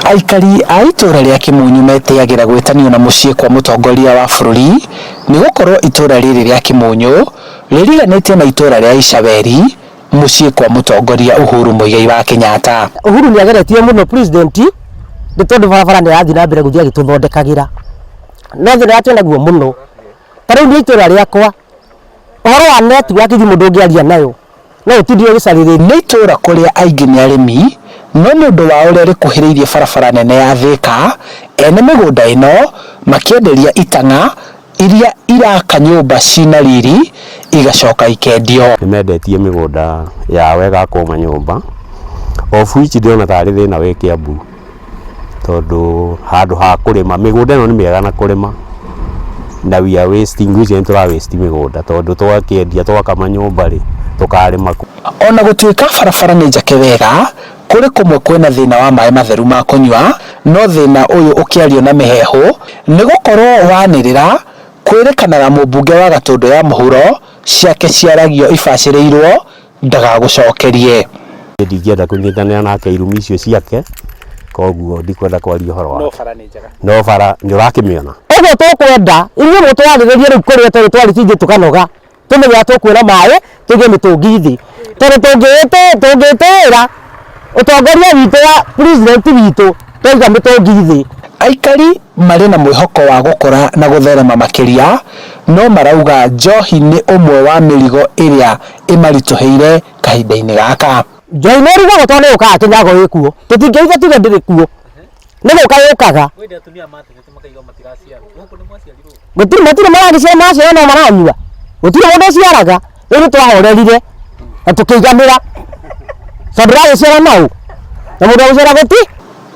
Aikari a itura ria Kimunyu metiagira gwetanio na mucii kwa mutongoria wa bururi ni gukorwo itura riri ria Kimunyu ririganite na itura ria Icaweri mucii kwa mutongoria Uhuru Muigai wa Kenyatta. Uhuru ni ageretie muno president ni tondu barabara ni yathi na mbere guthia gituthondekagira no thina yatu naguo muno tariu ni itura riakwa uhoro wa network thimu ndungiaria nayo no utindio gicarire ni itura kuria aingi ni arimi no ni undu wa uria rikuhiriirie barabara nene ya Thika ene migunda ino makienderia itanga iria iraka nyumba cina riri igacoka ikendio. Nimendetie migunda ya wega koma nyumba ofu ichi ndiona tari thina wi Kiambu tondu handu ha kurima migunda ino ni miega na kurima na we are wasting ngwije ntura waste migunda tondu twakiendia twakama nyumba ri tukarima. Ona gutuika barabara ni njake wega kuri kumwe kwena thina wa maĩ matheru ma kunywa no thina uyu ukiario na miheho ni gukorwo wanirira kwirikanaga mubunge wa Gatundu ya muhuro ciake ciaragio ibacĩrĩirwo ndagagucokerie. Ndingienda kunyitanĩra nake irumi icio ciake koguo ndikwenda kwaria horo wake. No bara ni urakimiona uguo tukwenda inyuĩ mutwarĩrĩrie rĩu kũrĩa twari tukanoga tumenya tukwĩra maĩ tuge mitungi thi tondu tungĩtĩra utongoria witũ wa president witũ twiga mitungi thi. Aikari mari na mwihoko wa gukora na gutherema makiria no marauga njohi ni umwe wa mirigo iria imarituheire kahinda-ini gaka. Njohi no rigo tondu ukaga kinyago wikuo tutingeiga tuge ndiri kuo ni guka yukaga gutiri maragiciara maciara no maranyua gutiri mundu uciaraga riu twahorerire na tukiiganira tondu ragiciara nau na mundu uciara guti.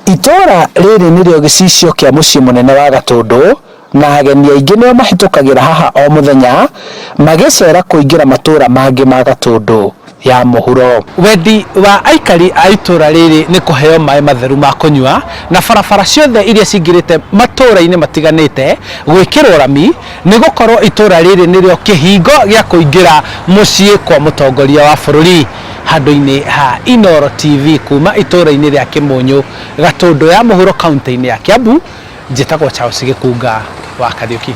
Itura riri nirio gicicio kia mucii munene wa Gatundu na ageni aingi nio mahitukagira haha o muthenya magicera kuingira matura mangi ma Gatundu ya muhuro. Wendi wa aikari a itura riri ni kuheo maĩ matheru ma kunywa na barabara ciothe iria cingirite matura-ini matiganite gwikirwo rami ni gukorwo itura riri nirio kihingo gia kuingira mucii kwa mutongoria wa bururi. Handu-ini ha Ndoro TV kuma itura-ini ria Kimunyu Gatundu ya muhuro kaunti-ini ya Kiambu njitagwo Charles Gikunga wa Kariuki.